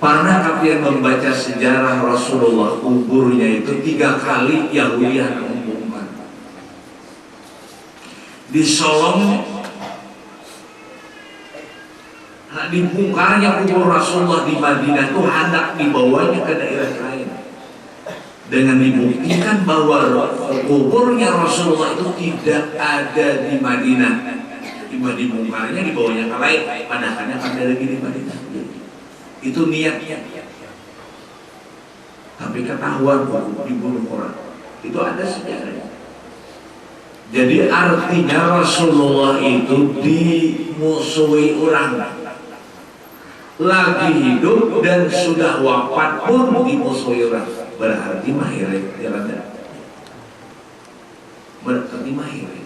Pernah kalian membaca sejarah Rasulullah kuburnya itu 3 kali Yahudi membongkar. Disolong, dibongkarnya kubur Rasulullah di Madinah itu hendak dibawanya ke daerah lain. Dengan dibuktikan bahwa kuburnya Rasulullah itu tidak ada di Madinah. Dibongkarnya dibawanya ke lain, padahal ada lagi di Madinah. Itu niatnya. Tapi ketahuan dibunuh orang. Itu ada sejarahnya. Jadi artinya Rasulullah itu dimusuhi orang. Lagi hidup dan sudah wafat pun dimusuhi orang. Berarti mahir jalan. Berarti mahir.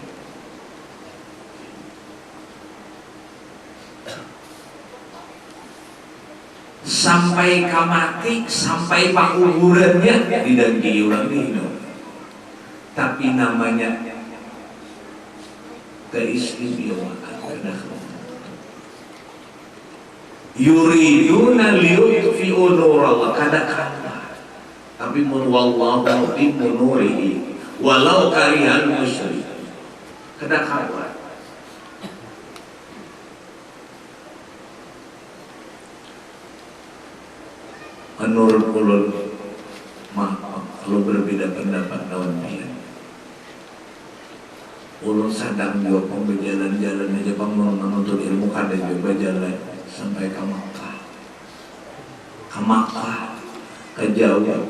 Sampai kamati, sampai pakuburannya didengki orang hidup. Tapi namanya keistimewaan. Yuriduna liyutfi'u nurallah, kata-kata. Tapi wallahu mutimmu nurihi walau karihal musyrikin. Kata-kata. Menurut ulun, maaf kalau berbeda pendapat lawan dia. Ulun sadang juga berjalan-jalan aja menuntut ilmu, kada juga jalan sampai ke Makkah. Ke Makkah, ke jauh,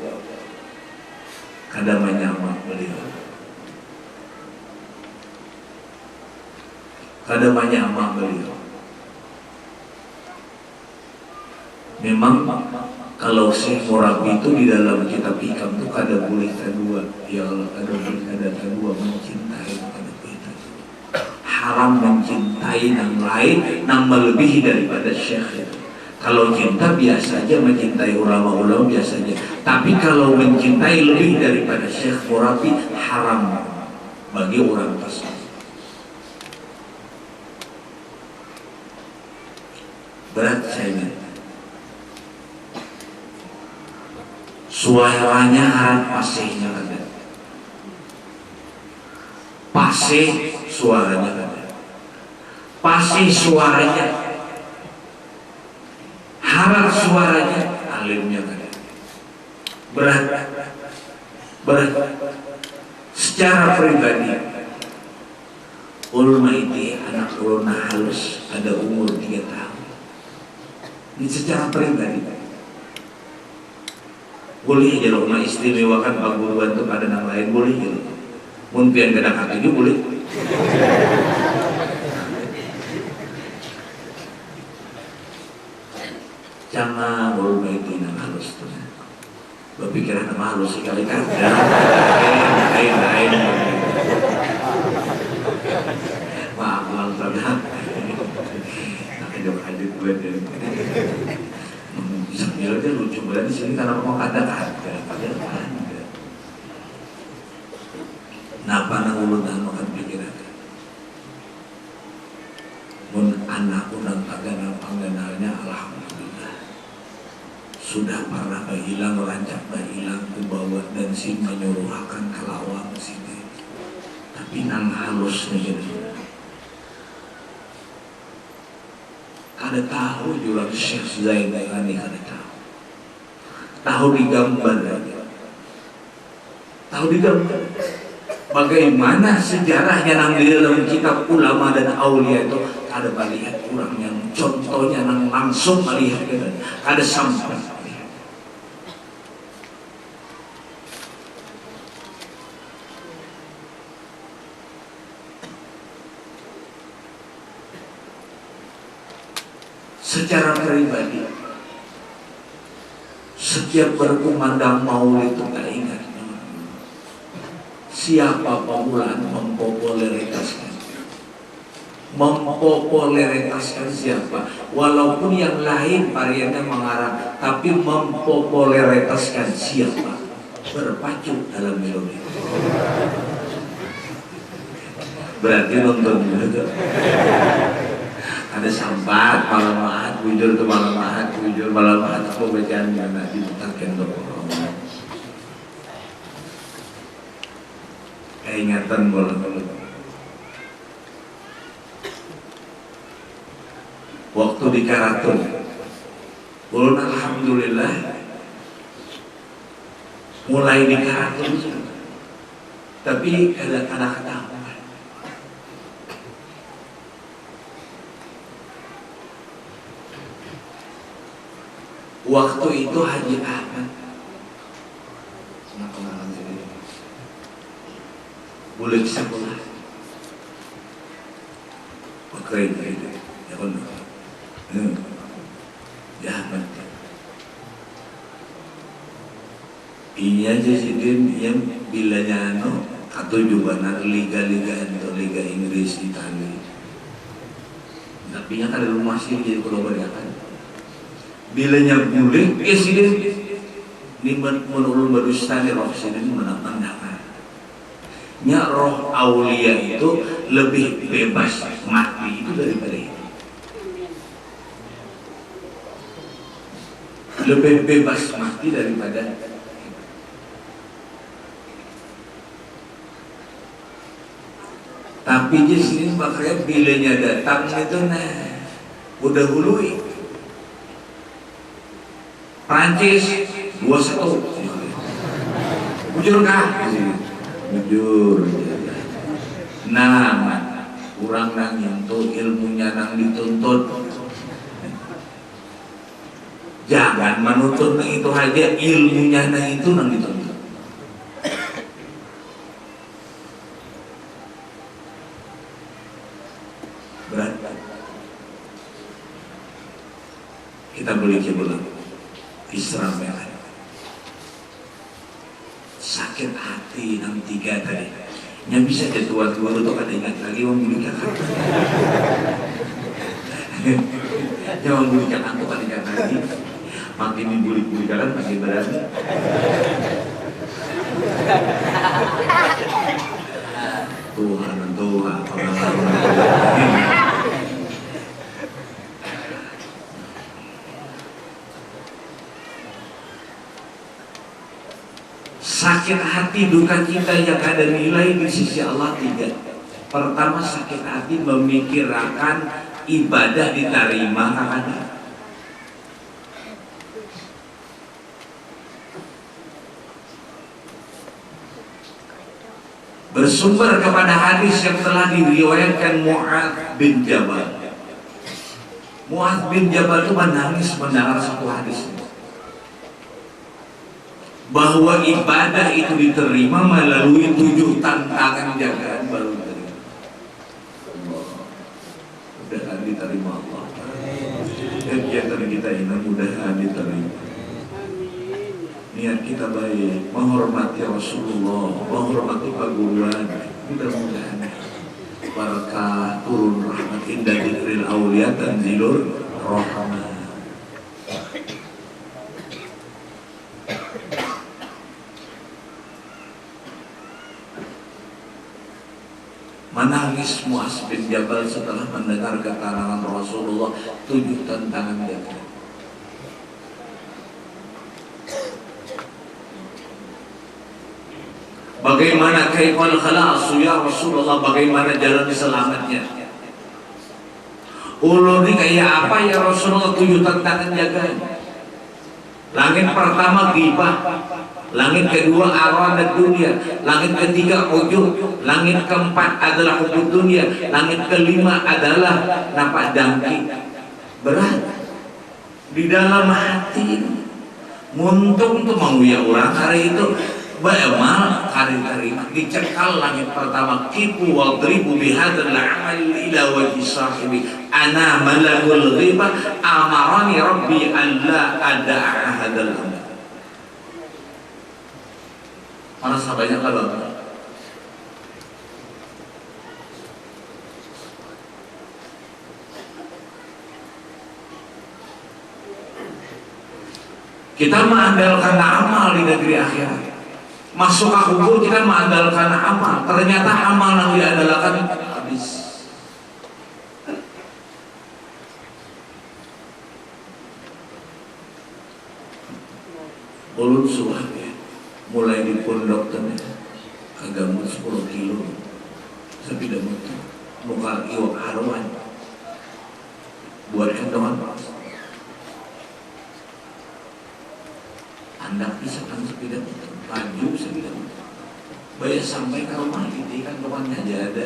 kada menyama beliau. Kada menyama beliau. Memang kalau Syekh Murabi itu di dalam kitab hikam itu kada boleh kedua, ya Allah, kada boleh kada kedua mencintai kada beda. Haram mencintai yang lain yang melebihi daripada Syekh itu. Kalau cinta biasa aja, mencintai ulama-ulama biasa aja. Tapi kalau mencintai lebih daripada Syekh Murabi haram bagi orang tersebut. Berat saya minta. Suaranya harap pasihnya ada. Pasih suaranya ada. Pasih suaranya. Harap suaranya alimnya ada. Berat. Secara pribadi ulama itu anak ulama halus ada umur 3 tahun. Ini secara pribadi. Boleh aja loh, istimewakan paguruan itu pada yang lain, boleh aja loh. Mungkin kadang kaki juga boleh. Jangan boleh itu yang halus tuh. Berpikiran nama halus sekali kan? Lain. Maaf, langsung dah. Nak adit gue deh. Sambil aja lucu banget di sini karena mau kata-kata, napa nang ulun makan pikiran. Mun anak unang pangganalnya alhamdulillah sudah pernah hilang, rancak hilang ke bawah dan si menyuruhkan ke lawang sini. Tapi nang halus nih gitu. Kada tahu jurang Syekh Zainal kada tahu. Tahu digambar aja. Tahu digambar. Bagaimana sejarahnya nang di dalam kitab ulama dan aulia itu kada melihat orang yang contohnya nang langsung melihat gitu. Kada sampai. Secara pribadi, setiap berkumandang maulid itu gak ingat siapa pemulaan mempopulertaskan siapa, walaupun yang lain variannya mengarah, tapi mempopulertaskan siapa, berpacu dalam melodi. Berarti nonton juga. ada sambat malam ahad bujur ke malam ahad bujur malam ahad aku bacaan karena dibutuhkan doa keingatan bola waktu di Karatun ulun alhamdulillah mulai di Karatun tapi ada kata-kata waktu itu Haji Ahmad boleh sekolah pakai itu ya kan ya Ahmad ini aja sih dia bilanya atau juga liga-liga atau liga Inggris Italia tapi yang ada rumah sih jadi kalau beriakan bilanya boleh presiden ini menurut berustani roh sini menang-menang nya roh aulia itu lebih bebas mati itu daripada itu lebih bebas mati daripada tapi di sini makanya bilanya datang itu udah hului Prancis 2-1 bujur kah? Bujur nah kurang nang itu ilmunya nang dituntut jangan menuntut nang itu aja ilmunya nang itu nang dituntut berat kita boleh coba Isra Mi'raj sakit hati nang tiga tadi yang bisa jadi tua-tua itu kan ingat lagi membulikan yang membulikan aku kan ingat lagi makin dibuli-bulikan makin berat Tuhan pengalaman sakit hati duka cita yang ada nilai di sisi Allah tiga. Pertama sakit hati memikirkan ibadah diterima kakaknya. Bersumber kepada hadis yang telah diriwayatkan Mu'adz bin Jabal. Mu'adz bin Jabal itu menangis mendengar satu hadis bahwa ibadah itu diterima melalui 7 tantangan jagaan baru diterima. Mudah-mudahan diterima Allah. Kegiatan kita ini mudah-mudahan diterima. Niat kita baik, menghormati Rasulullah, menghormati paguruan, mudah-mudahan barakah turun rahmat indah dzikril auliya tanzilur rahmah. Menangis Mu'adz bin Jabal setelah mendengar keterangan Rasulullah 7 tantangan jagat. Bagaimana kaifal khalas ya Rasulullah, bagaimana jalan selamatnya? Ulun ini kayak apa ya Rasulullah 7 tantangan jagat? Langit pertama ghibah, langit kedua aradat dunia, langit ketiga ujub, langit keempat adalah hubud dunia, langit kelima adalah napak dangki. Berat di dalam hati muntung tuh mau ya orang hari itu bagaimana hari-hari dicekal langit pertama kipu wal dribu bihadzal amal ila wajhi sahibi ana malakul ghibah amarani rabbi an la ada'a hadzal amal. Mana sahabatnya kalau kita mengandalkan amal di negeri akhirat. Masuk ke kubur kita mengandalkan amal, ternyata amal yang diandalkan habis. ulun suah ya, mulai di pondok teh agak 10 kilo sepeda motor muka iwak haruan buat kentongan anak bisa kan sepeda motor maju sepeda motor bayar sampai ke rumah ini kan temannya aja ada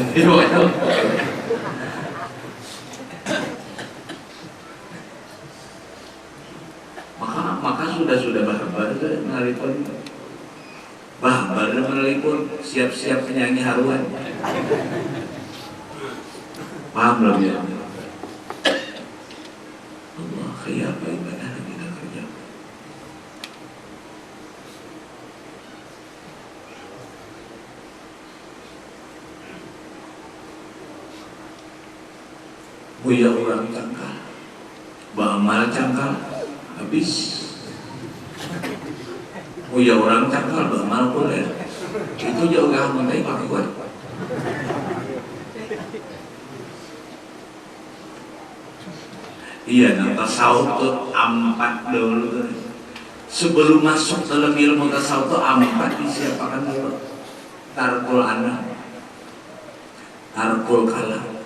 itu maka sudah bahbar mengalipun bahbar mengalipun siap-siap penyanyi haruan paham belum ya Allah kayak apa ibadah kita kerja buya orang cangkal beramal cangkal habis ya orang cakal beramal boleh itu jauh gak mentai pakai kuat iya nah tasawuf itu 4 dulu sebelum masuk dalam ilmu tasawuf itu 4 disiapkan dulu tarkul anak tarkul kalam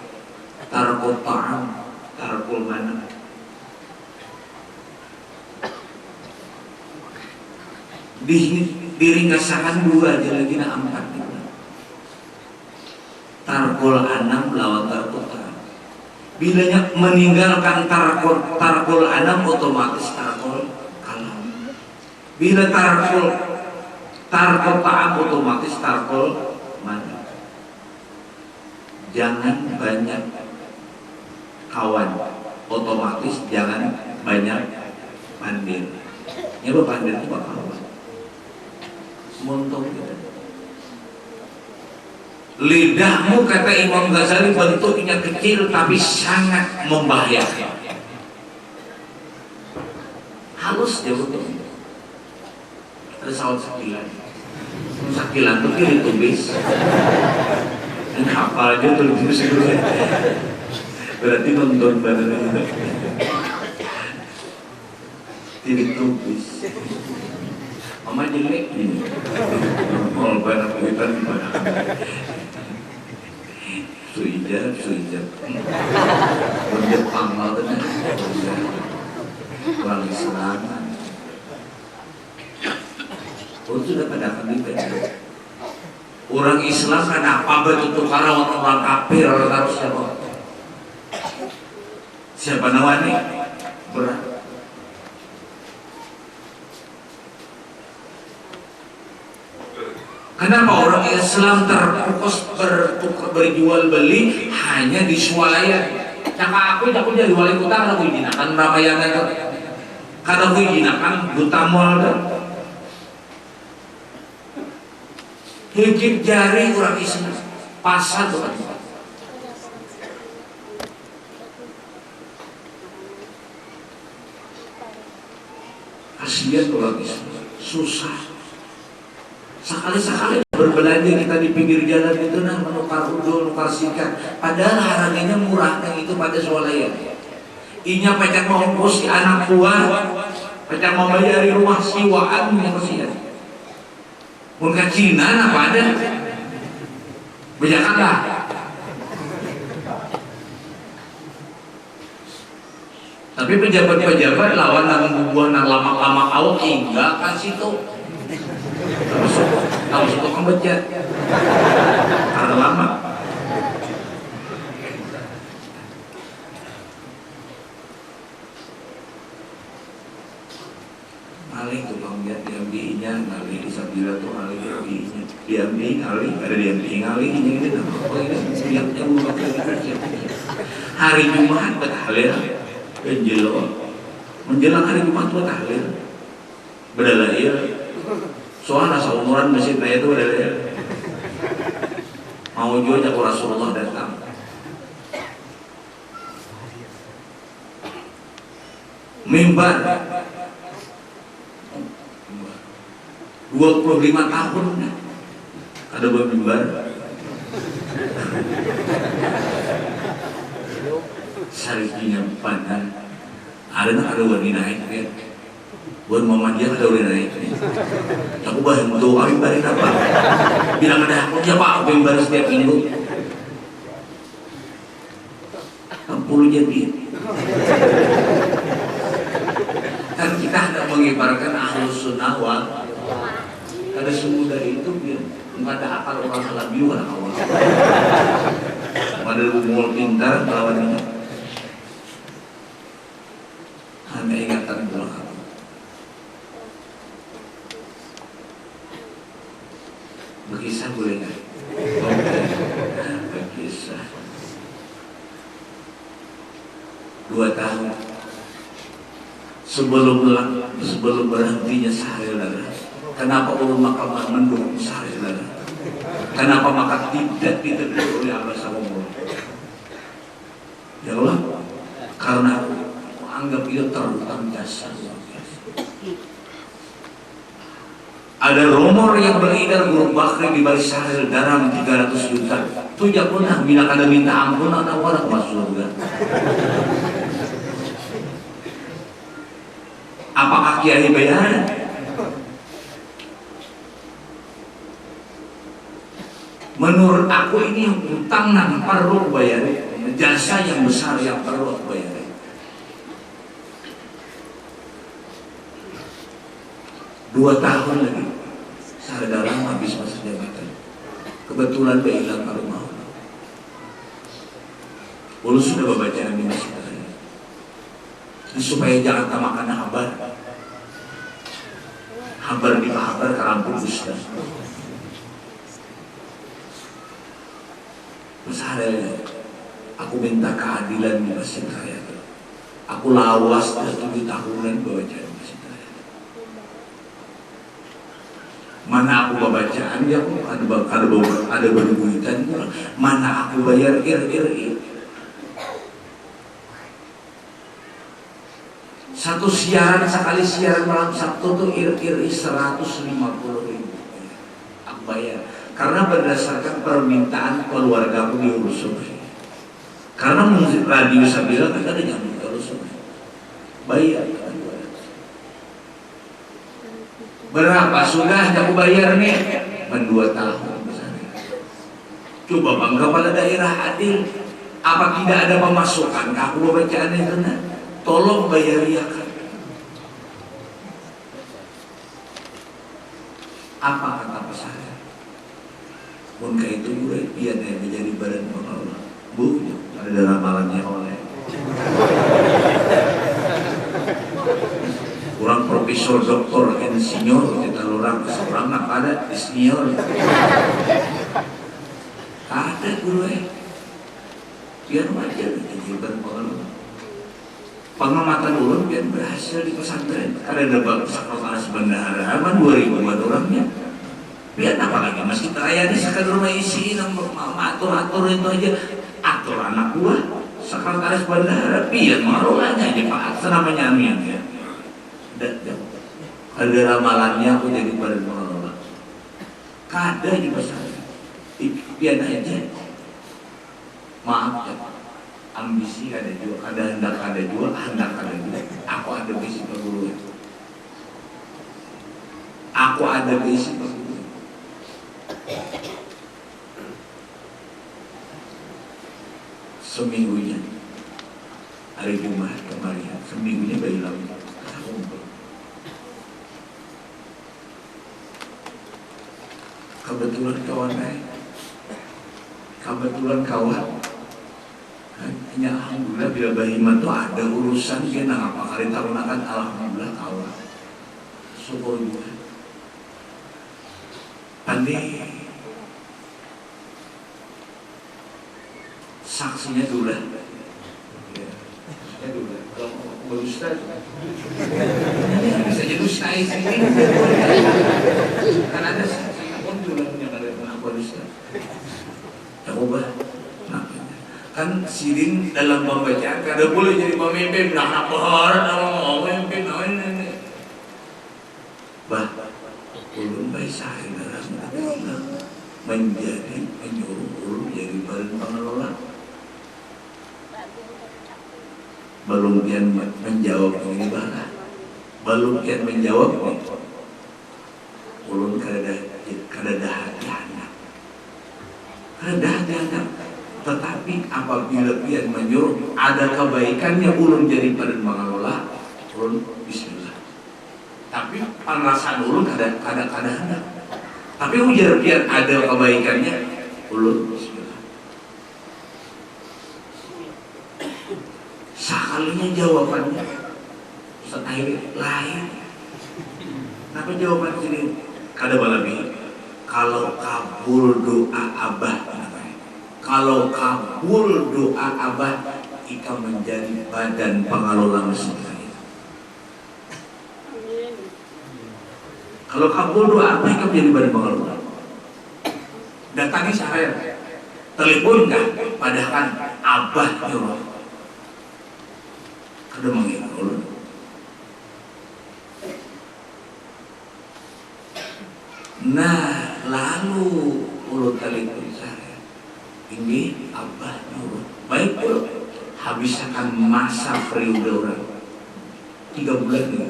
tarkul ta'am tarkul mana diringkasakan 2 aja lagi na 4 gitu. Tarkul anam lawan tarkul ta'am bilanya meninggalkan tarkul anam otomatis tarkul kalam bila tarkul ta'am otomatis tarkul mana jangan banyak kawan otomatis jangan banyak pandir ya pandir itu bakal montong gitu. Lidahmu kata Imam Ghazali bentuknya kecil tapi sangat membahayakan. Halus dia bentuknya. Ada sawat sakilan. Sakilan itu kiri tumbis. Dan hafal aja tulis berarti nonton badannya. Kiri tumbis. Mama jelek ini, mau banyak duitan gimana? Suijab, berjepang lah kan? Orang Islam, sudah pada kembali. Orang Islam kenapa betul karena orang kafir orang harus siapa? Siapa namanya? Berat. Kenapa orang Islam terfokus berjual beli hanya di swalayan? Cakap aku jadi wali kota karena aku izinakan Ramayana itu, karena aku izinakan Duta Mall itu. Hijib jari orang Islam pasar tuh kan. Kasihan orang Islam susah. Sekali-sekali berbelanja kita di pinggir jalan itu nah menukar udul, nukar sikat padahal harganya murah yang itu pada swalayan inya pecah mau ongkos si anak buah pecah mau bayari rumah siwaan yang kesian mungkin Cina apa ada bejakan lah tapi pejabat-pejabat lawan nang buah nang lama-lama awak hingga kan situ harus tukang becat karena lama maling tukang becat diambilnya ngalih di sabila tuh ngalih diambil ngalih ada diambil ngalih ini apa ini siapnya bukan hari Jumat bertahlil menjelang hari Jumat bertahlil berdalil soalnya seumuran masjid saya itu ada mau juga Rasulullah datang mimbar 25 tahun ada mimbar sarikinya pandang Ada nak ada wani naik ya. Buat mama dia ada wani naik. Aku bahas doa ibarat apa? Bilang ada aku ya Pak, aku ibarat setiap minggu. 60 jadi. Kan kita hendak mengibarkan ahlus sunnah wal. Ada semudah itu biar nggak ada akal orang salah biu kan awal. Ada umur pintar lawannya. Hanya ingatan belakang. Berkisah boleh nggak? Berkisah. 2 tahun sebelum berhentinya Sahrilaga. Kenapa ulama Makkah mendukung Sahrilaga? Kenapa maka tidak ditegur oleh Allah SWT? Ya Allah, karena aku anggap dia terutang jasa. Ada rumor yang beredar Guru Bakri di balik Sahril dalam 300 juta. Itu ya pernah bila kada minta ampun anak orang masuk surga. Apakah kiai bayaran? Menurut aku ini utang yang perlu bayar, jasa yang besar yang perlu bayar. Dua tahun lagi, saya dalam habis masa jabatan. Kebetulan dia hilang ke rumah. Ulu sudah membaca Nabi Masjid supaya jangan tamakan habar di habar kerampun Ustaz. Masalahnya, aku minta keadilan di Masjid Raya. Aku lawas 7 tahunan baca Masjid Raya. Mana aku bacaan dia, aku ada berbuitan. Mana aku bayar ir. Satu siaran, sekali siaran malam Sabtu tuh ir 150.000 aku bayar. Karena berdasarkan permintaan keluarga aku diurus. Karena musik radio saya bilang kan ada yang diurus. Bayar. Berapa sudah aku bayar nih? 2 tahun misalnya. Coba bangga pada daerah adil. Apa tidak ada pemasukan? Aku bacaan itu nah. Tolong bayariakan. Apa kata saya? Pun kayak itu gue biar dia menjadi badan pengelola. Bu, ada ramalannya oleh. Orang profesor, doktor, insinyur, kita orang seorang ada insinyur. Ada gue. Biar wajar menjadi badan pengelola. Pengamatan ulun biar berhasil di pesantren. Karena ada bab sekretaris bendahara, 2000 orangnya. Biar apa lagi Masjid Raya di sekadar rumah isi, atur itu aja. Atur anak gua, sekretaris bendahara, biar marulanya aja Pak. Senamanya amin ya. Ada ramalannya aku jadi badan pengelola. Kada di pesantren. Biar aja. Maaf ya Pak. Ambisi ada juga, hendak ada juga. Aku ada visi perguruan. Aku ada visi perguruan. Seminggunya hari Jumat kemarin, seminggunya bayi lalu kebetulan kawan. Hanya alhamdulillah bila bahima itu ada urusan dia apa kali tahun akan alhamdulillah kawan. Syukur juga. Andi saksinya dulu lah. Kalau mau dusta, bisa jadi dusta ini. Kan ada saksi pun dulu yang ada pengakuan dusta. Ya ubah. Kan sirin dalam pembacaan kada boleh jadi pemimpin nak apa orang pemimpin ini. Bah, ulun baik sahih dalam menjadi menyuruh ulun jadi badan pengelola. belum pian menjawab ini bala, belum pian menjawab ulun kada hati anak, tetapi apabila pian menyuruh ada kebaikannya ulun jadi pada mengelola ulun bismillah. Tapi perasaan ulun kada hendak. Tapi ujar pian ada kebaikannya ulun bismillah. Sekalinya jawabannya setahir lain. Tapi jawaban sini kada balabi. Kalau kabul doa abah, kalau kabul doa abah, ika menjadi badan pengelola masjid. Kalau kabul doa abah, ika menjadi badan pengelola. Datangi saya, telepon kah? Padahal abah nyuruh. Kada mengingat. Nah, lalu ulun telepon saya, ini abah nyuruh. Baik bro, habiskan masa periode orang 3 bulan ini.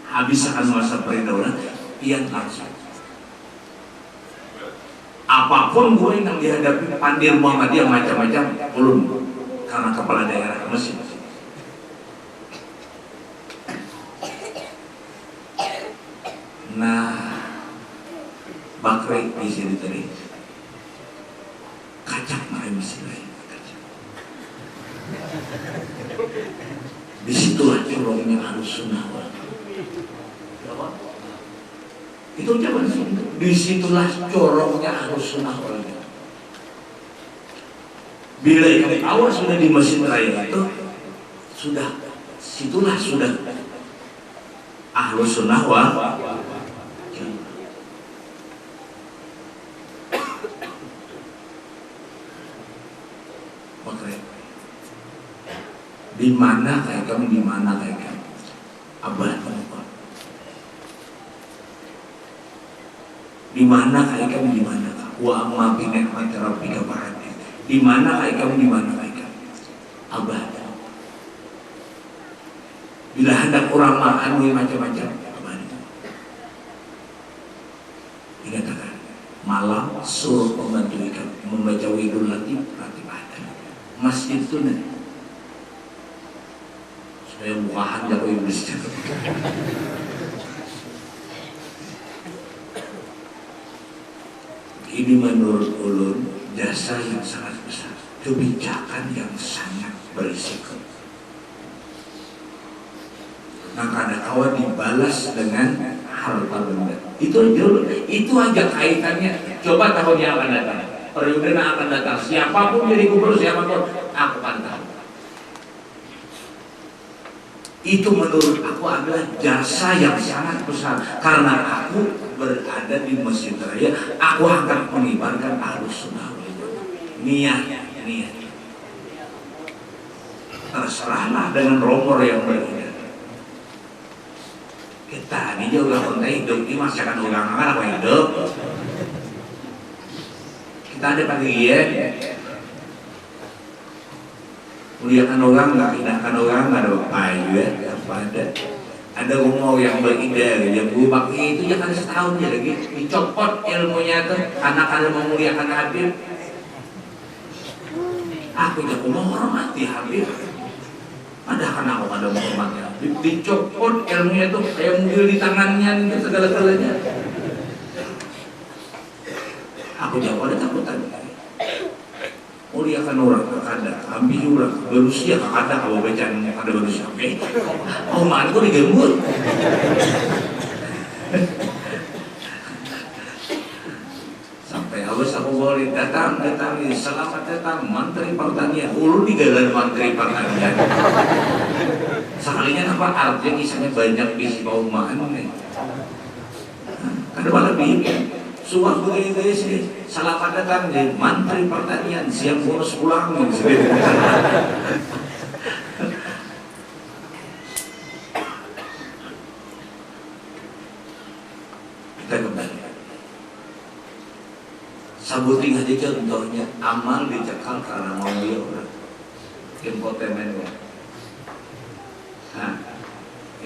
Habiskan masa periode orang, pian langsung. Apapun gue yang dihadapi Pandir Muhammadiyah macam-macam, ulun karena kepala daerah Mesir. Nah, Bakri di sini tadi kacak main Mesir. Disitulah corongnya Ahlussunnah. Itu zaman disitulah corongnya Ahlussunnah. Bila yang awal sudah di Masjid Raya itu sudah situlah sudah Ahlussunnah wal di mana kayak kamu, di mana kayak kamu, abah apa? Di mana kayak kamu, di mana kamu? Wa amma bi ni'mati rabbika fahaddits. Di mana kayak kamu, di mana kayak kamu, abah. Bila hendak orang makan macam-macam, abah. Dikatakan malam suruh pembantu kamu membaca Widul Latif Ratibatan. Masjid itu nih. Saya bukahan jatuh iblis. Ini menurut ulun jasa yang sangat besar, kebijakan yang sangat berisiko. Nah, kada kawan dibalas dengan harta benda. Itu aja kaitannya. Coba tahun yang akan datang, periode yang akan datang, siapapun jadi gubernur, siapapun aku pantau. Itu menurut aku adalah jasa yang sangat besar. Karena aku berada di Masjid Raya, aku akan mengibarkan Ahlussunnah. Niat. Terserahlah dengan rumor yang berbeda. Kita ini juga konten hidup ini masyarakat ulang apa hidup. Kita ada pagi ya. Muliakan orang nggak, hidangkan orang nggak ada payu ya, apa ada rumah yang beridah, yang berubah itu ya kan setahun ya lagi dicopot ilmunya tuh, anak-anak memuliakan Habib. Aku tidak mau hormati Habib, padahal aku ada menghormati Habib, dicopot ilmunya tuh kayak mobil di tangannya itu segala-galanya. Aku jawab ada takutan. Muliakan orang kakada, ambil orang berusia kakada kalau baca ada berusia, oh manku digembur. Sampai habis aku boleh datang, selamat datang Menteri Pertanian, ulun digagal Menteri Pertanian. Sekalinya apa artinya kisahnya banyak bisi bau maan nih. Kada malah bikin. Suatu ini sih selamat datang di Menteri Pertanian, siang bonus pulang kita kembali sabuting aja contohnya amal dicekal karena mau dia orang impotemen ya.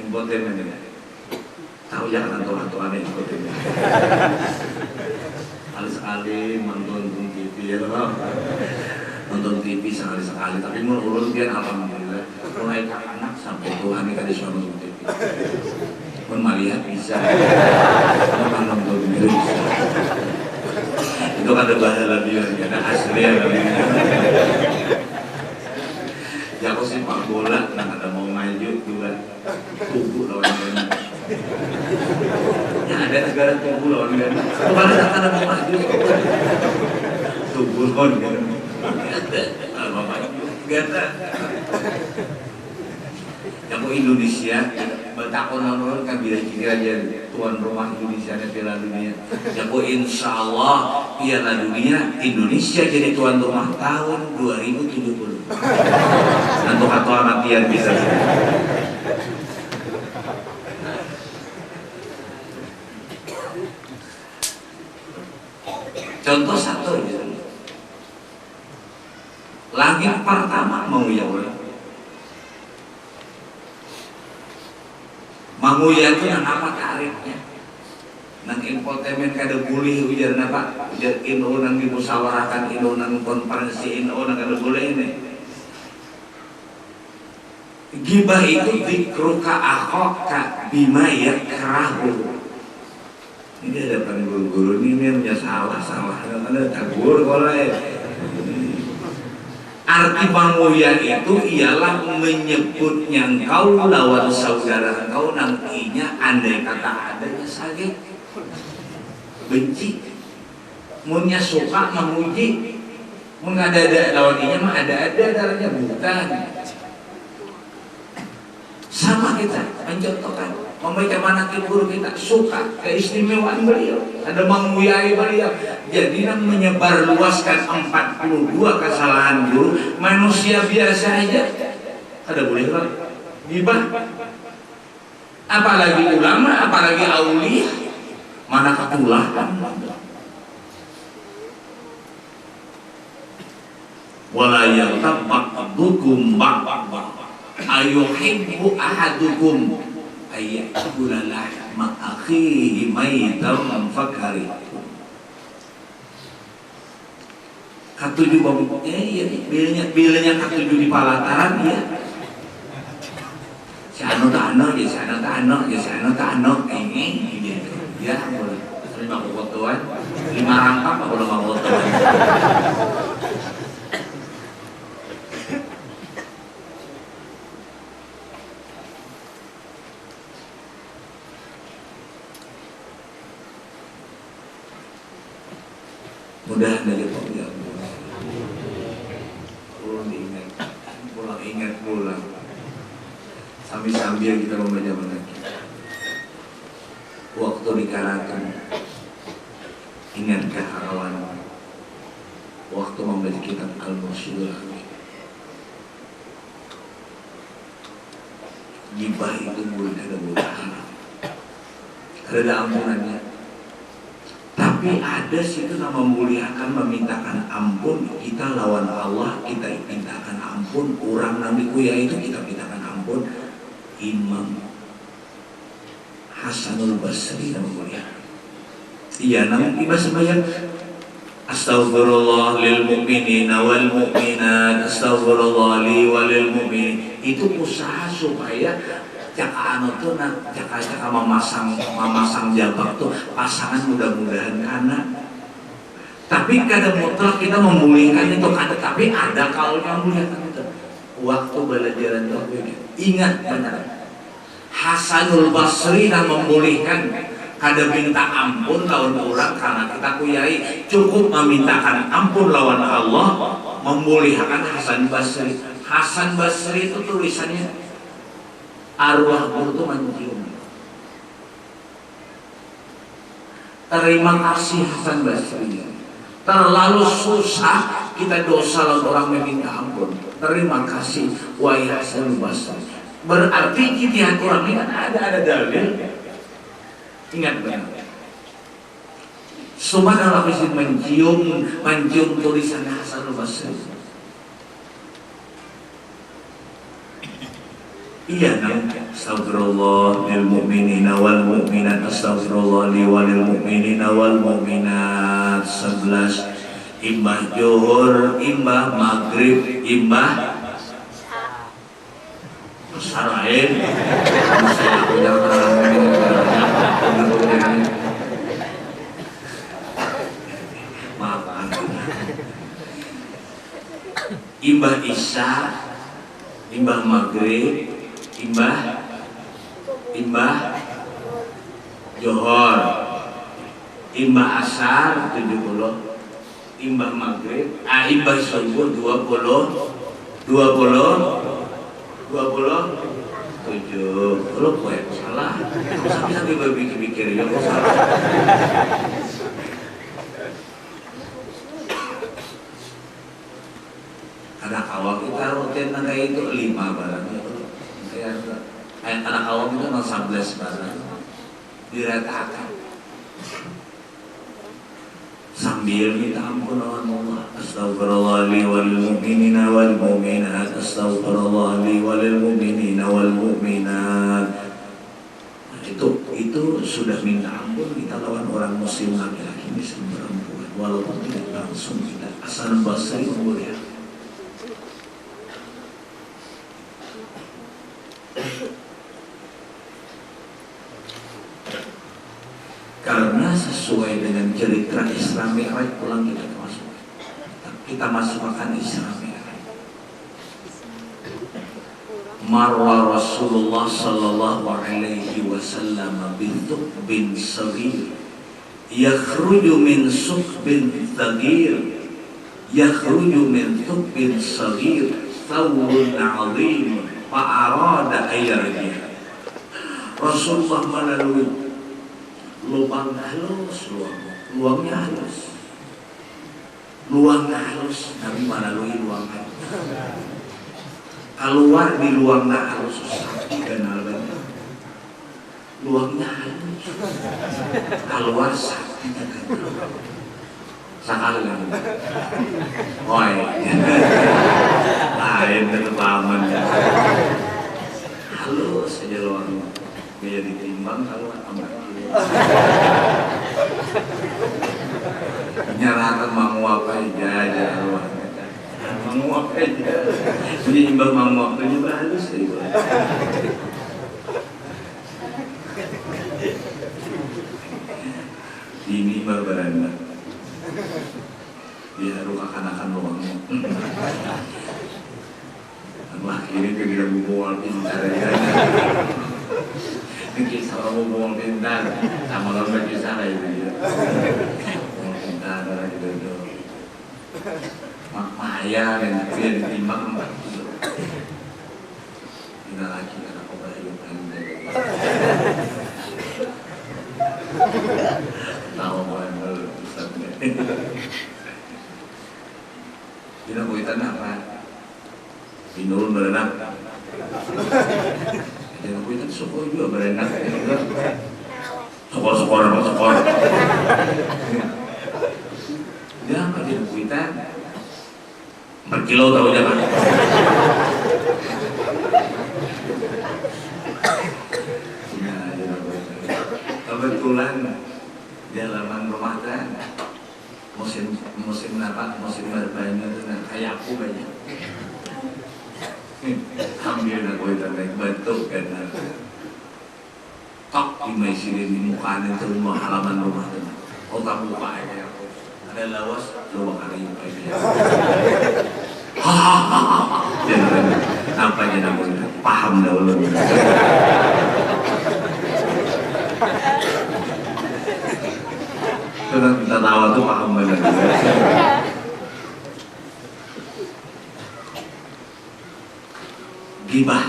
infotainment ya. Tahu ya kan tuh aneh infotainment. Sekali nonton TV ya loh. Nonton TV sekali-sekali, tapi menurut dia alhamdulillah mulai anak sampai Tuhan ini tadi sudah nonton TV. Pun melihat bisa, kan nonton TV bisa. Itu kan ada bahasa dia, ada asli ya. Ya aku sepak bola, nah ada mau maju juga tubuh lawan Ghana. Ya ada negara tubuh lawan Ghana. Kemarin ada mau maju tubuh lawan Ghana. Kalau maju Ghana. Yang mau Indonesia, bertakon nonton kan bila kira aja tuan rumah Indonesia dan Piala Dunia. Yang mau Insya Allah Piala Dunia Indonesia jadi tuan rumah tahun 2070. Nanti atau anatian bisa. Contoh satu ya. Langit pertama mau ya Allah. Mau ya itu yang apa tarifnya? Nang infotainment kada boleh ujar napa? Ujar ino nang dimusyawarahkan ino nang konferensi ino nang kada boleh ini. Gibah itu dikruka akhaka bima yakrahu. Ini ada kan guru-guru ini punya salah ada tagur kolai. Arti panguya itu ialah menyebutnya engkau lawan saudara engkau nantinya andai kata adanya sakit benci munnya suka memuji mengada-ada lawannya mah ada-ada darahnya bukan sama kita mencontohkan membaca manaqib guru kita suka keistimewaan beliau ada menguyai beliau jadi yang menyebar luaskan 42 kesalahan guru manusia biasa aja ada boleh kan gibah apalagi ulama apalagi aulia mana ketulahan wala yaghtab ba'dukum ba'd ayuhibbu ahadukum ayyakula lahma akhihi maitan fakari. Katujuh bang, bilanya katujuh di palataran ya. Si anu tak anu, ini gitu. Ya, boleh. Terima fotoan, 5 rangkap apa boleh mau fotoan. Mudah dari ya pulang sambil kita membaca manaqib waktu dikarakan ingatkah kawan waktu membaca kitab Al-Mursyidul Amin gibah itu boleh ada ampunannya. Tapi ada situ nama memuliakan memintakan ampun kita lawan Allah kita mintakan ampun orang Nabi Kuya itu kita mintakan ampun Imam Hasanul Basri nama memuliakan iya nama ibadah sembahyang Astaghfirullah lil mu'minina wal mu'minat astaghfirullah li walil mu'min itu usaha supaya jaka anu tuh jaka memasang jabak tuh pasangan mudah-mudahan karena tapi kadang mutlak kita memulihkan itu kada tapi ada kalau memulihkan itu waktu belajaran itu ingat benar Hasanul Basri yang memulihkan kada minta ampun lawan orang karena kita kuyai cukup memintakan ampun lawan Allah memulihkan Hasan Basri. Hasan Basri itu tulisannya arwah guru itu mencium. Terima kasih Hasan Basri. Terlalu susah kita dosa lawan orang meminta ampun. Terima kasih wahai Hasan Basri. Berarti ijtihad orang ini kan ada dalil. Ingat benar. Subhanallah bisa mencium tulisan Hasan Basri. Iya nang astagfirullah lil mu'minina wal mu'minat, astagfirullah li walil mu'minina wal mu'minat. 11 imbah zuhur, imbah maghrib, imbah sarain. Saya punya maafan. Imbah isya, imbah maghrib, imbah johor, imbah asar 70, imbah maghrib, imbah subuh 27. Kalau gue salah, sampai berpikir-pikir ya kok salah. Anak awam kita rutin kayak itu 5 barang. Anak awam itu 11 barang diratakan sambil minta ampun Allah. Astagfirullah li wal mu'minina wal mu'minat, astagfirullah li walil mu'minina wal mu'minat. Itu sudah minta ampun kita lawan orang muslim laki-laki, muslim perempuan, walaupun tidak langsung. Kita Hasan Basri mulia. Karena sesuai dengan cerita Isra Mi'raj, pulang kita masukkan Isra Mi'raj. Marwa Rasulullah sallallahu alaihi wasallam bin saghir yakhruju min suqbin thagir, yakhruju min suqbin saghir thawrun 'azim fa'arada ayyarji. Rasulullah melalui lubang halus, luangnya halus, Nabi melalui luang halus, keluar di luangnya halus, sapi kenal banget, luangnya halus, keluar sapi kenal, sakal kan, oi, lain ketepaman, halus aja luangnya, biar ditimbang kalau amat. Nyarakan manguap aja manguap aja, jadi imbang manguap aja bagus ya. Ini berberanda dia ruka kanakan luangnya. Allah ini kira bubual pintar ya. Kisah orang buang pintar sama orang berkisah itu ya. Buang pintar gitu. Maya dan dia ditimbang 4 kilo. Tidak lagi karena obat hidup anda. Tahu kan kalau Ustaznya. Tidak kuitan apa? Binul berenang. Jangan kuitan syukur juga berenang. Syukur. Dia apa dia kuitan? 4 kilo tahu jangan. Kebetulan di halaman rumah kan musim apa? Musim berbanyak itu kayak aku banyak. Ambil nak kuitan naik batuk kan. Tok dimaisilin di mukanya itu rumah halaman rumah itu. Oh tak buka aja aku. Ada lawas coba kali ini aja. Hahaha. Apa aja namanya? Paham dahulu. Kita tawa tuh paham banget. Gibah.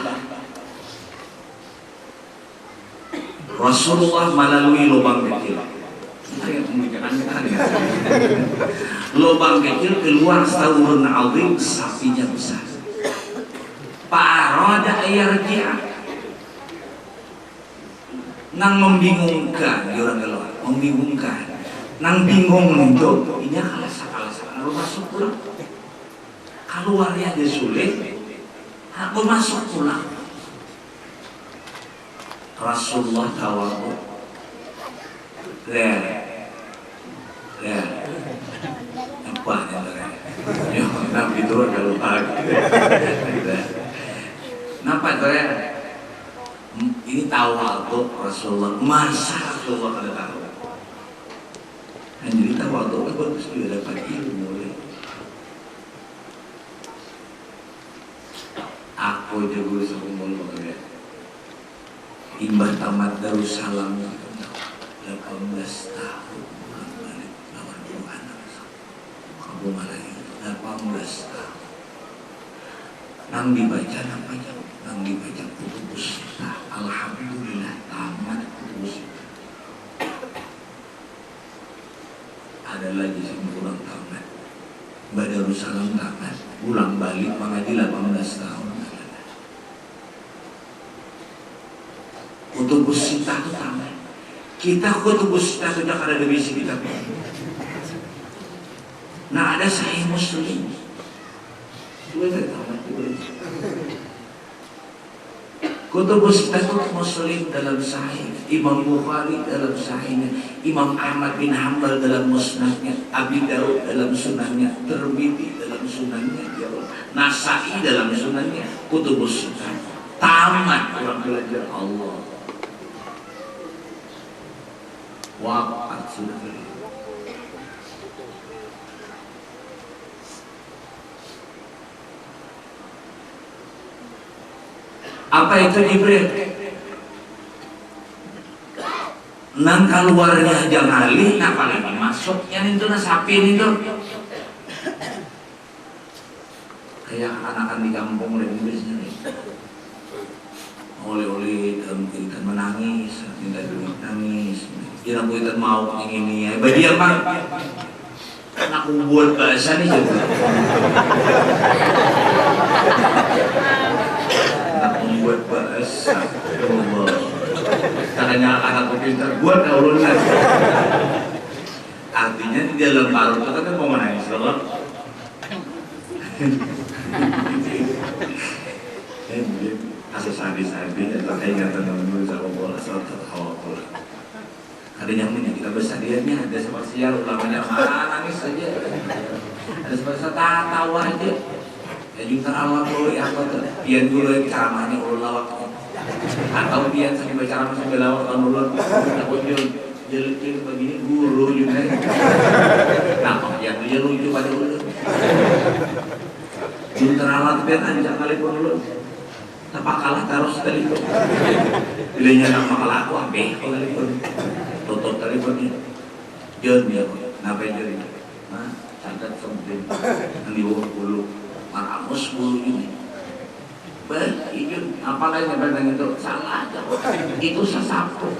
Rasulullah melalui lubang kecil. Lubang kecil keluar saurun azim, sapinya besar. Fa'arada ayyarji'a. Nang membingungkan, orang keluar, membingungkan. Nang bingung itu, ini kalas-kalas lalu masuk pulang. Keluarnya dia sulit, aku masuk pulang. Rasulullah tawadhu. Apa nih? Yo, Nabi itu kalau pagi. Napa keren? Ini tawadhu Rasulullah. Masa Rasulullah kada tahu? Jadi tawadhu kan bagus juga dapat ilmu. Aku juga seumur ya. Imbah tamat Darussalam 18 tahun pulang balik lawan dua anak kamu malah 18 tahun nang dibaca namanya nang dibaca kutubus sitah. Alhamdulillah tamat kutubus sitah. Ada lagi yang pulang tamat Mbak Darussalam tamat pulang balik mengaji 18 tahun. Kutubus sitah itu tamat. Kita kutubus sitah sudah ada di misi kita. Nah ada Sahih Muslim. Dua tamat dulu. Kutubus sitah itu Muslim dalam Sahih, Imam Bukhari dalam Sahihnya, Imam Ahmad bin Hanbal dalam Musnadnya, Abi Daud dalam Sunannya, Tirmidzi dalam Sunannya, Nasa'i dalam Sunannya. Kutubus sitah tamat orang belajar Allah. Wafat sudah. Apa itu Jibril? Nang keluarnya aja ngalih, apa lagi masuknya itu na sapi itu. Kayak anak-anak di kampung lagi biasanya. Oleh-oleh dan menangis, minta duit nangis. Dia aku itu mau ini ya. Bagi apa? Aku buat bahasa nih juga. Aku buat bahasa. Allah. Katanya anak pintar buat urunan. Artinya di dalam parut itu kan mau menangis loh. Kasus hadis-hadis atau ingatan teman-teman sama bola satu awal bola. Ada yang kita bersadiannya ada seperti yang ulamanya nangis saja. Ada seperti tawa aja. Ya juga Allah boleh apa tuh? Pian dulu ceramahnya ulah waktu. Atau pian sambil ceramah sambil lawak kan ulun. Takut jelek begini guru juga. Nah, pian dia lucu pada ulun. Juntar Allah pian anjak kali pun ulun. Tapak kalah terus tadi pun. Bilanya nak makalah aku ambil kali pun. Tutup tadi pun ni. Jon dia pun. Napa jadi? Nah, catat something. Nanti bulu. Maramus bulu ini. Baik, Jon. Apa lagi yang itu? Salah aja. Itu sesapu.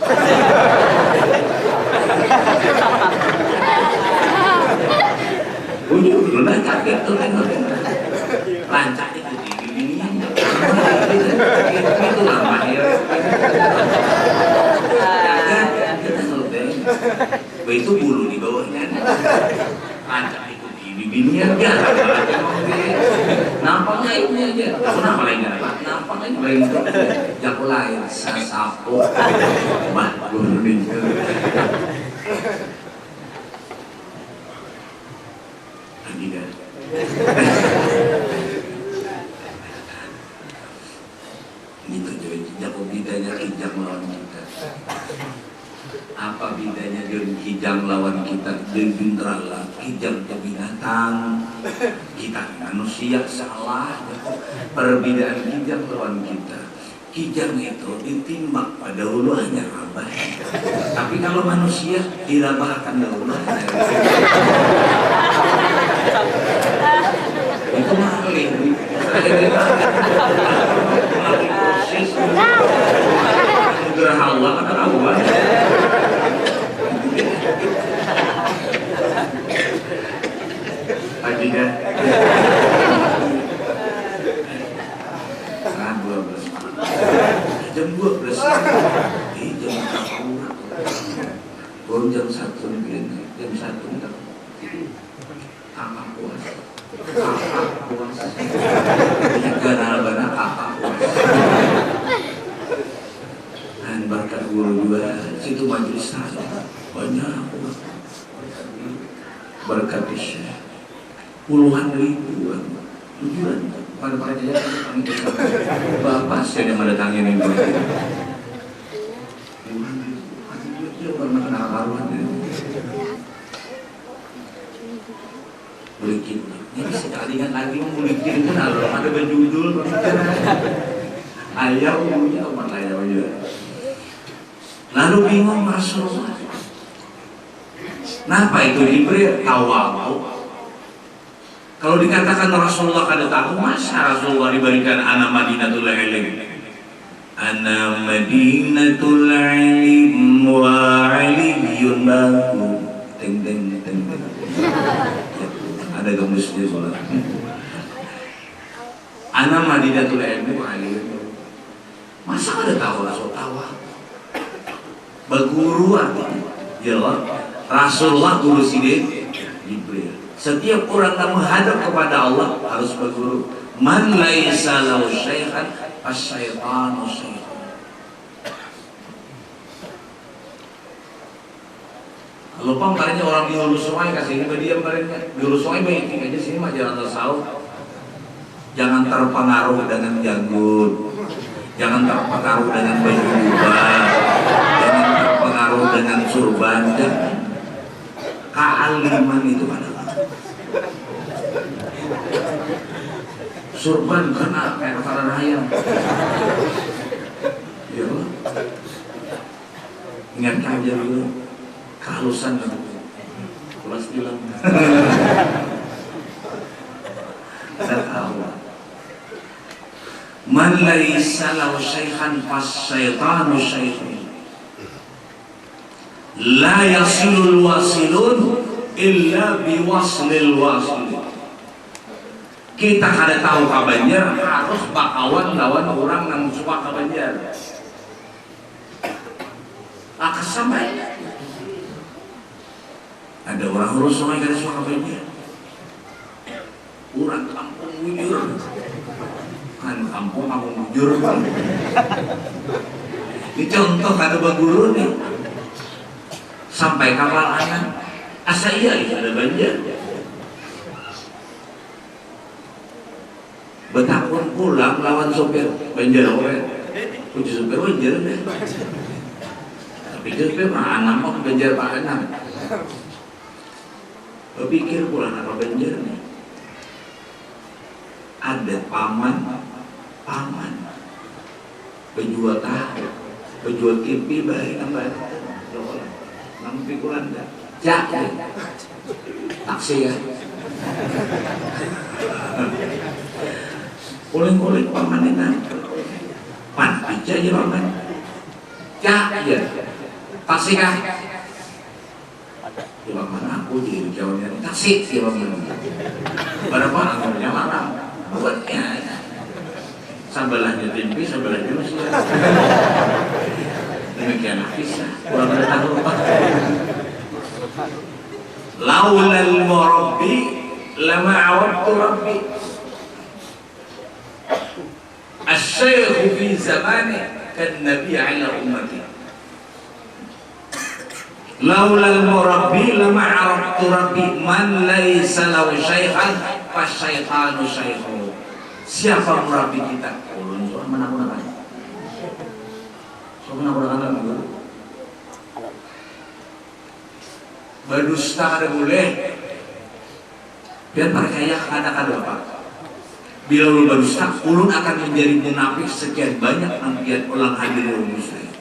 Ujung udah kaget tuh tengok. Lancak itu ini. Itu lama ya. Kita selesai. Itu bulu di bawahnya. Lancak itu di bininya dia. Nampaknya ini aja. Kenapa lagi nggak? Nampaknya lain itu. Jago lain. Sasapo. Bah bulu ini. Lagi kan? Itu jago bidanya kijang lawan kita. Apa bedanya dengan kijang lawan kita? Dengan kijang ke binatang, kita manusia salah. Perbedaan kijang lawan kita. Kijang itu ditimbang pada huluannya abah. Tapi kalau manusia dirabahkan huluannya. Itu maling. Proses gerah Allah kata Allah. Pagi dah. Jam 12. Jam 12. Jam 1. Baru jam 1 mungkin. Jam 1 kita. Kakak puas. Kakak puas. Gana-gana kakak puas. Dan guru juga, situ majelis taklim banyak berkat Syekh, puluhan ribuan, tujuan pada bapak saya yang mendatangi ini dia pernah kenal karuan bulikin ini sekalian lagi bulikin pun ada berjudul ayah umumnya umat ayah juga. Lalu bingung Rasulullah, kenapa itu Jibril tahu? Kalau dikatakan Rasulullah kada tahu, masa Rasulullah diberikan ana Madinatul Ilm, ana Madinatul Ilm wa aliyun bahu, teng teng teng teng. Ada gemes dia soalnya. Ana Madinatul Ilm wa aliyun. Masa kada tahu Rasul tahu? Berguru artinya, ya Rasulullah guru sidin Jibril. Setiap orang yang menghadap kepada Allah harus berguru. Man laisa lahu syai'an fasyaitanu syai'un. Lupa kemarinnya orang di hulu sungai kasih ini dia kemarinnya di hulu sungai baik aja sini mah jalan tersauh. Jangan terpengaruh dengan janggut, jangan terpengaruh dengan baju ubah, jangan terpengaruh dengan surban. Kealiman itu adalah surban kena kayak kataran ayam. Ya Allah. Ingat aja dulu kehalusan kelas bilang. Saya tahu. Man laisa lahu syai'an fasyaitanu syai'un. La yasilul wasilun illa biwaslil wasilin. Kita kada tahu kabanjar harus bakawan lawan orang yang suka kabanjar. Sampai ada orang urus sungai kada suka kabanjar. Orang kampung bujur, kan kampung bujur. Ini contoh kada baguru nih. Sampai kapal anak asa iya ada banjir. Betapun pulang lawan sopir banjir orang puji sopir banjir deh. Tapi sopir mah anak mau banjir pak anak. Berpikir pulang apa banjir nih. Ada paman penjual tahu, penjual kipi baik nampak. Namun pikulan dah, jak, taksi ya. Kuling-kuling paman ini, pan aja ya paman, jak ya, taksi kah? Ya paman aku di jauhnya taksi ya paman. Berapa orang punya larang, buatnya. Sebelahnya timpi, sebelahnya masih. Demikian kisah kurang tahu apa. Laulal murabbi lama awadtu rabbi. Asy-syaikh fi zamani kan nabi ala ummati. Laulal murabbi lama awadtu rabbi man laisa lahu syai'an fasyaitanu syai'un. Siapa murabbi kita? Ulun soal mana-mana. Berdusta ada boleh, biar percaya kata-kata Bapak. Bila lu berdusta, ulun akan menjadi munafik sekian banyak nantian ulang hadir ulun muslim.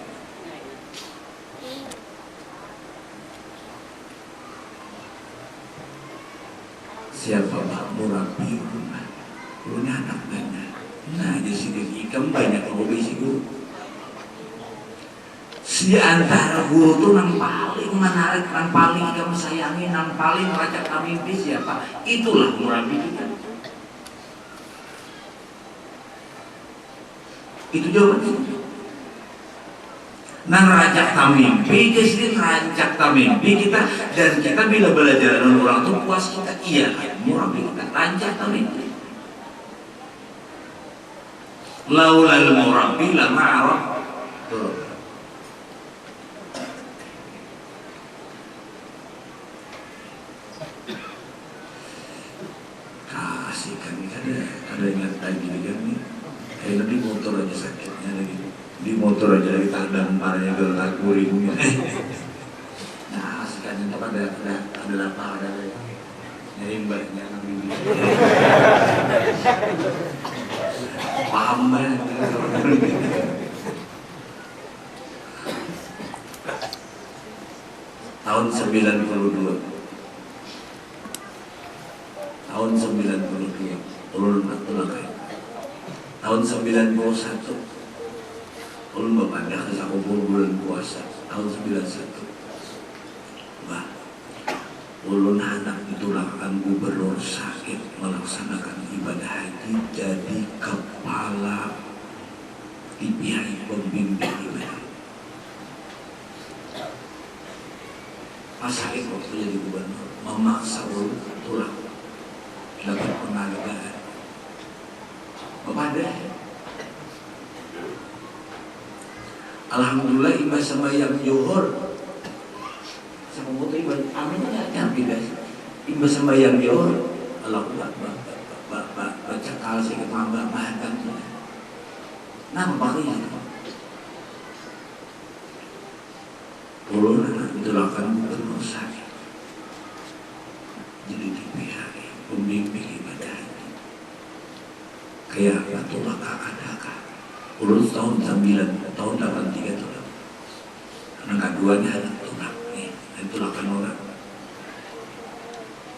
Siapa Pak murabbi ulun? Ulun anak banyak. Nah, jadi sini ikam banyak kalau bisi guru. Di antara guru itu yang paling menarik, yang paling kamu sayangi, yang paling rajak kami mimpi siapa? Itulah murabbi kita. Itu jawabannya. Nang rajak tamimpi, jadi rajak tamimpi kita, dan kita bila belajar dengan orang itu puas kita, iya murabbi kita rajak tamimpi. Laulal murabbi lama arah. asik kan ada ingat lagi kan nih di motor aja sakitnya lagi di motor aja lagi tandang parahnya gelak kuringnya nah asik kan itu ada lapar ada nyari mbaknya ngambil paham banget tahun 92 ulun matulakai tahun 91 ulun berpindah ke Sakubur bulan puasa tahun 91 bah ulun anak ditulakkan gubernur sakit melaksanakan ibadah haji jadi kepala TPI pembimbing ibadah pas sakit waktu jadi gubernur memaksa ulun tulak dapat penghargaan kepada alhamdulillah imbas sama yang johor sama moto ibadah aminnya nyampe guys imbas sama yang johor alhamdulillah baca kalsi ke mamba mahakan nampak ini ulun itu lakukan gubernur sakit jadi dipihak pembimbing ibadah ini kayak batulah kakak ulun tahun 9 tahun 83 tuh anak keduanya ada tulak nih dan tulakan orang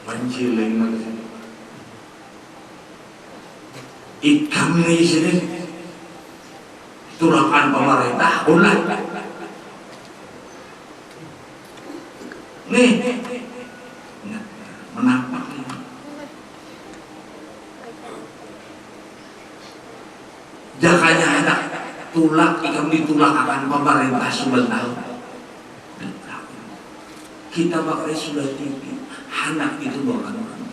manciling ikan nih sini tulakan pemerintah ulah nih menampak nih jakanya anak tulak ikam ditulak akan pemerintah sebentar kita pakai sudah tinggi anak itu bukan orang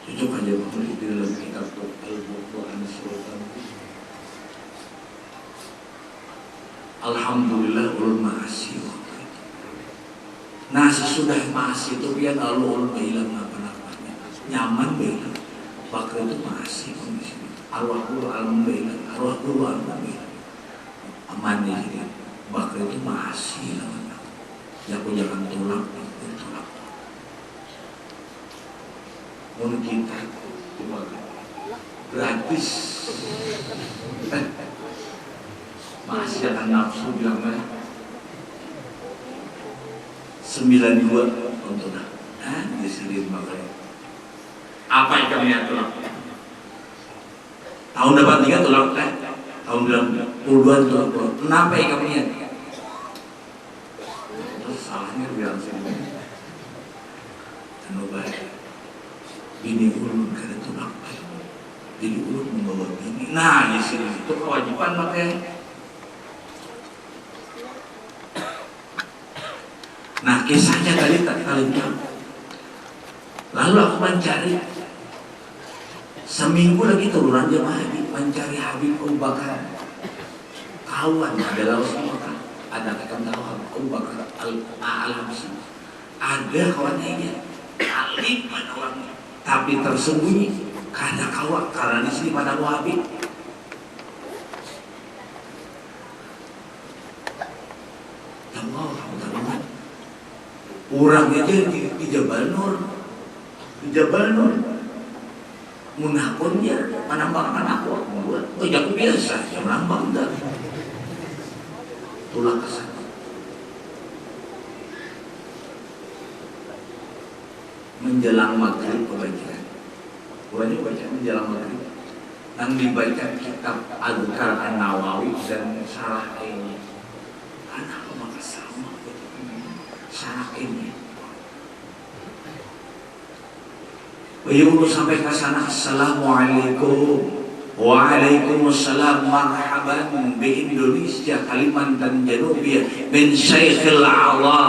cocok aja di dalam kitab Al-Quran Sultan alhamdulillah ulun masih nah sesudah masih itu dia lalu ulun bilang apa-apanya nyaman bilang bakal itu masih kondisi arwah guru alam bilang arwah guru alam bilang aman di sini bakal itu masih lah aku jangan tulak mun kita cuma gratis masih akan nafsu bilang 92 untuk disedihin makanya apa yang kami lihat tulak tahun 83 tulak tahun 92 tulak kenapa yang kami lihat terus salahnya bilang sini kenapa bini ulun kada tulak jadi ulun membawa bini nah di sini itu kewajiban makanya nah kisahnya tadi tak kalian lalu aku mencari seminggu lagi turunan jemaah haji mencari Habib Abu Bakar kawan adalah Rasulullah ada kata tahu Abu Bakar Al-Habsyi ada kawannya ini alim pada orangnya tapi tersembunyi karena kawan karena di sini pada Habib yang mau kamu tahu orang aja di Jabal Nur munakunnya menambahkan aku buat aku biasa yang menambah enggak tulak kesana menjelang maghrib kebajikan baca menjelang maghrib yang dibaca kitab Al-Adhkar An-Nawawi dan Syarah ini anak maka sama syarah ini Beliau sampai ke sana assalamualaikum waalaikumsalam marhaban di Indonesia Kalimantan Janubiyah bin Syekhil Alam